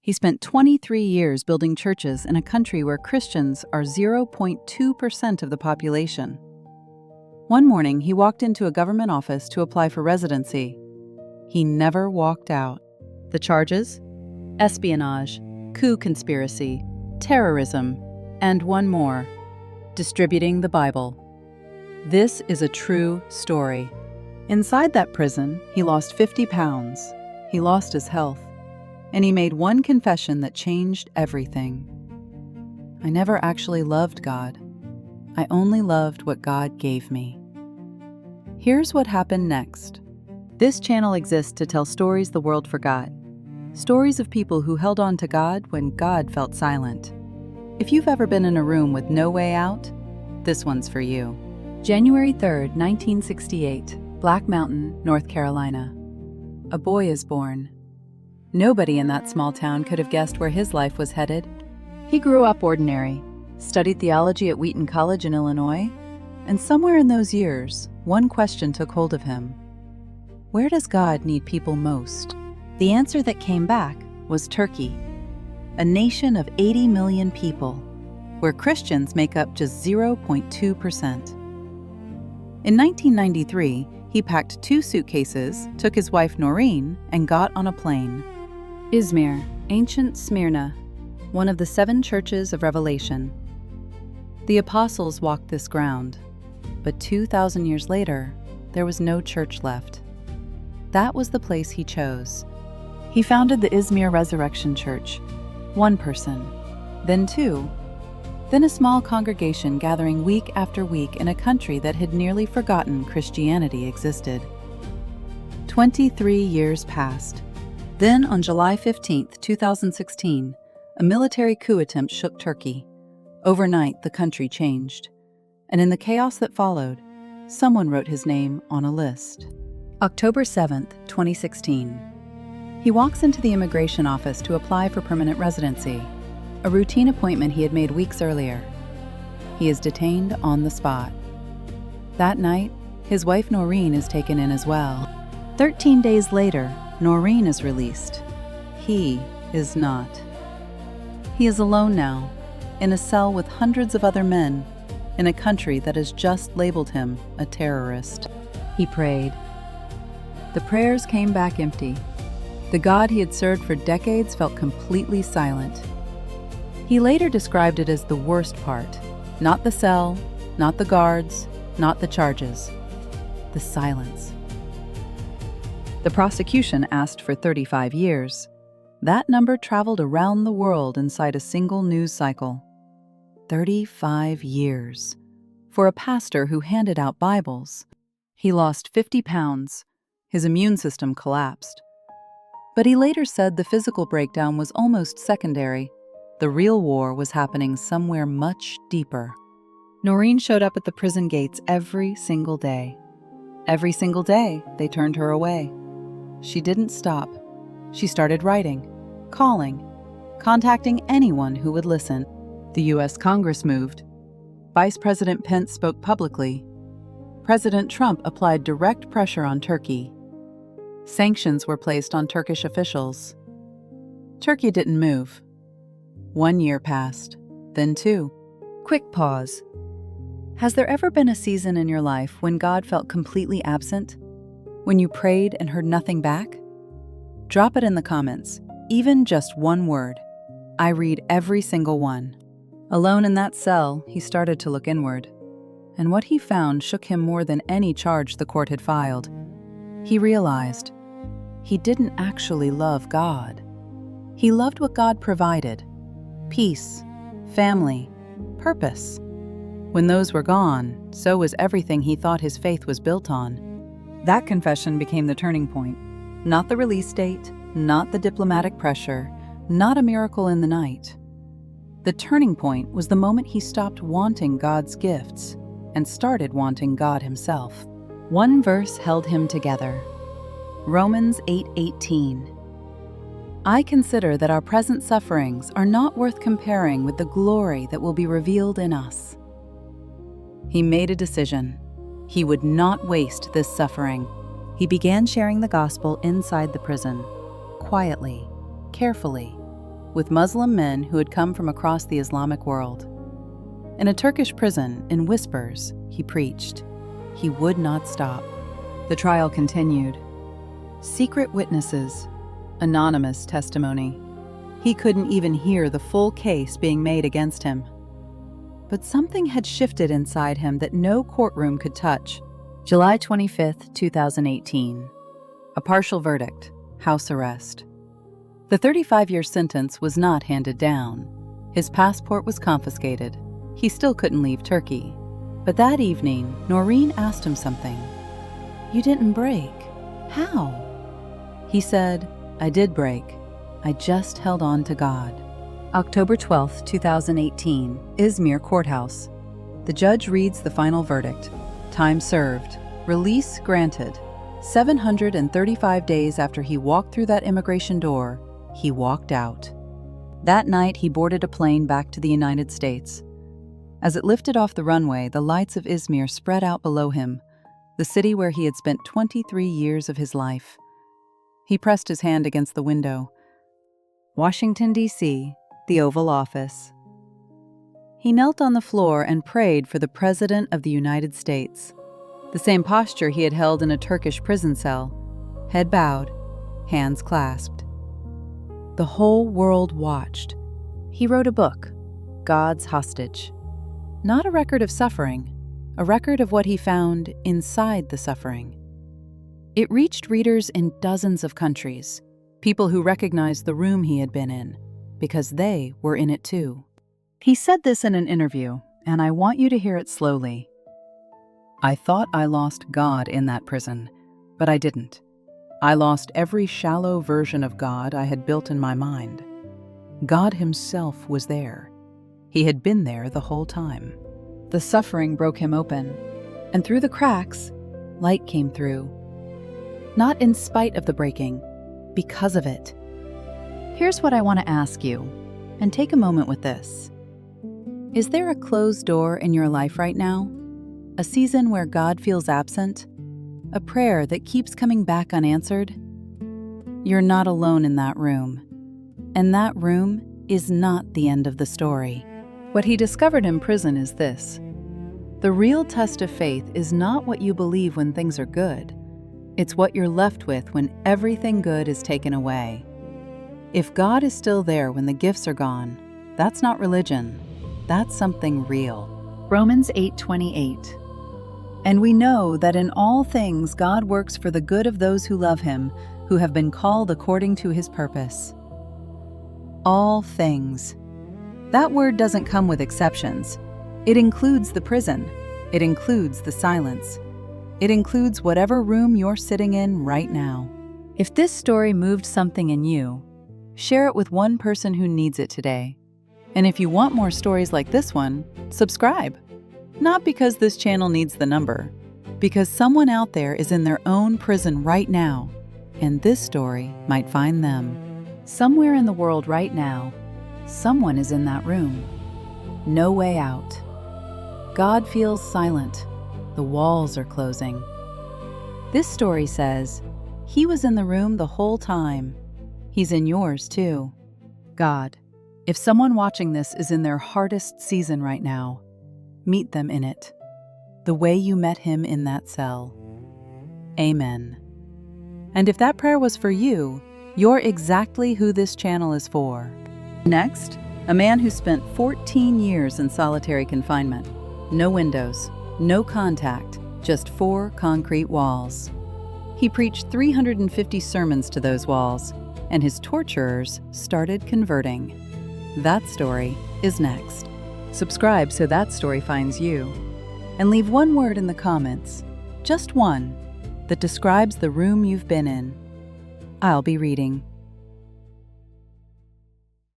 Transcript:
He spent 23 years building churches in a country where Christians are 0.2% of the population. One morning, he walked into a government office to apply for residency. He never walked out. The charges? Espionage, coup conspiracy, terrorism, and one more, distributing the Bible. This is a true story. Inside that prison, he lost 50 pounds. He lost his health. And he made one confession that changed everything. I never actually loved God. I only loved what God gave me. Here's what happened next. This channel exists to tell stories the world forgot. Stories of people who held on to God when God felt silent. If you've ever been in a room with no way out, this one's for you. January 3rd, 1968, Black Mountain, North Carolina. A boy is born. Nobody in that small town could have guessed where his life was headed. He grew up ordinary, studied theology at Wheaton College in Illinois, and somewhere in those years, one question took hold of him. Where does God need people most? The answer that came back was Turkey, a nation of 80 million people, where Christians make up just 0.2%. In 1993, he packed 2 suitcases, took his wife Noreen, and got on a plane. Izmir, ancient Smyrna, one of the 7 churches of Revelation. The apostles walked this ground, but 2,000 years later, there was no church left. That was the place he chose. He founded the Izmir Resurrection Church. 1 person, then 2, then a small congregation gathering week after week in a country that had nearly forgotten Christianity existed. 23 years passed. Then, on July 15, 2016, a military coup attempt shook Turkey. Overnight, the country changed. And in the chaos that followed, someone wrote his name on a list. October 7, 2016. He walks into the immigration office to apply for permanent residency, a routine appointment he had made weeks earlier. He is detained on the spot. That night, his wife Noreen is taken in as well. 13 days later, Noreen is released. He is not. He is alone now, in a cell with hundreds of other men, in a country that has just labeled him a terrorist. He prayed. The prayers came back empty. The God he had served for decades felt completely silent. He later described it as the worst part. Not the cell, not the guards, not the charges. The silence. The prosecution asked for 35 years. That number traveled around the world inside a single news cycle. 35 years. For a pastor who handed out Bibles. He lost 50 pounds. His immune system collapsed. But he later said the physical breakdown was almost secondary. The real war was happening somewhere much deeper. Noreen showed up at the prison gates every single day. Every single day, they turned her away. She didn't stop. She started writing, calling, contacting anyone who would listen. The U.S. Congress moved. Vice President Pence spoke publicly. President Trump applied direct pressure on Turkey. Sanctions were placed on Turkish officials. Turkey didn't move. 1 year passed, then 2. Quick pause. Has there ever been a season in your life when God felt completely absent? When you prayed and heard nothing back? Drop it in the comments, even just one word. I read every single one. Alone in that cell, he started to look inward. And what he found shook him more than any charge the court had filed. He realized he didn't actually love God. He loved what God provided. Peace, family, purpose. When those were gone, so was everything he thought his faith was built on. That confession became the turning point. Not the release date, not the diplomatic pressure, not a miracle in the night. The turning point was the moment he stopped wanting God's gifts and started wanting God himself. One verse held him together. Romans 8:18. I consider that our present sufferings are not worth comparing with the glory that will be revealed in us. He made a decision. He would not waste this suffering. He began sharing the gospel inside the prison, quietly, carefully, with Muslim men who had come from across the Islamic world. In a Turkish prison, in whispers, he preached. He would not stop. The trial continued. Secret witnesses, anonymous testimony. He couldn't even hear the full case being made against him. But something had shifted inside him that no courtroom could touch. July 25, 2018. A partial verdict, house arrest. The 35-year sentence was not handed down. His passport was confiscated. He still couldn't leave Turkey. But that evening, Noreen asked him something. "You didn't break. How?" He said, "I did break. I just held on to God." October 12, 2018, Izmir Courthouse. The judge reads the final verdict. Time served. Release granted. 735 days after he walked through that immigration door, he walked out. That night, he boarded a plane back to the United States. As it lifted off the runway, the lights of Izmir spread out below him, the city where he had spent 23 years of his life. He pressed his hand against the window. Washington, D.C., the Oval Office. He knelt on the floor and prayed for the President of the United States, the same posture he had held in a Turkish prison cell, head bowed, hands clasped. The whole world watched. He wrote a book, God's Hostage. Not a record of suffering, a record of what he found inside the suffering. It reached readers in dozens of countries, people who recognized the room he had been in, because they were in it too. He said this in an interview, and I want you to hear it slowly. "I thought I lost God in that prison, but I didn't. I lost every shallow version of God I had built in my mind. God himself was there. He had been there the whole time." The suffering broke him open, and through the cracks, light came through. Not in spite of the breaking, because of it. Here's what I want to ask you, and take a moment with this. Is there a closed door in your life right now? A season where God feels absent? A prayer that keeps coming back unanswered? You're not alone in that room. And that room is not the end of the story. What he discovered in prison is this. The real test of faith is not what you believe when things are good. It's what you're left with when everything good is taken away. If God is still there when the gifts are gone, that's not religion. That's something real. Romans 8:28. And we know that in all things God works for the good of those who love him, who have been called according to his purpose. All things. That word doesn't come with exceptions. It includes the prison. It includes the silence. It includes whatever room you're sitting in right now. If this story moved something in you, share it with one person who needs it today. And if you want more stories like this one, subscribe. Not because this channel needs the number, because someone out there is in their own prison right now, and this story might find them. Somewhere in the world right now, someone is in that room. No way out. God feels silent. The walls are closing. This story says, he was in the room the whole time. He's in yours too. God, if someone watching this is in their hardest season right now, meet them in it, the way you met him in that cell. Amen. And if that prayer was for you, you're exactly who this channel is for. Next, a man who spent 14 years in solitary confinement. No windows, no contact, just 4 concrete walls. He preached 350 sermons to those walls, and his torturers started converting. That story is next. Subscribe so that story finds you. And leave one word in the comments, just one, that describes the room you've been in. I'll be reading.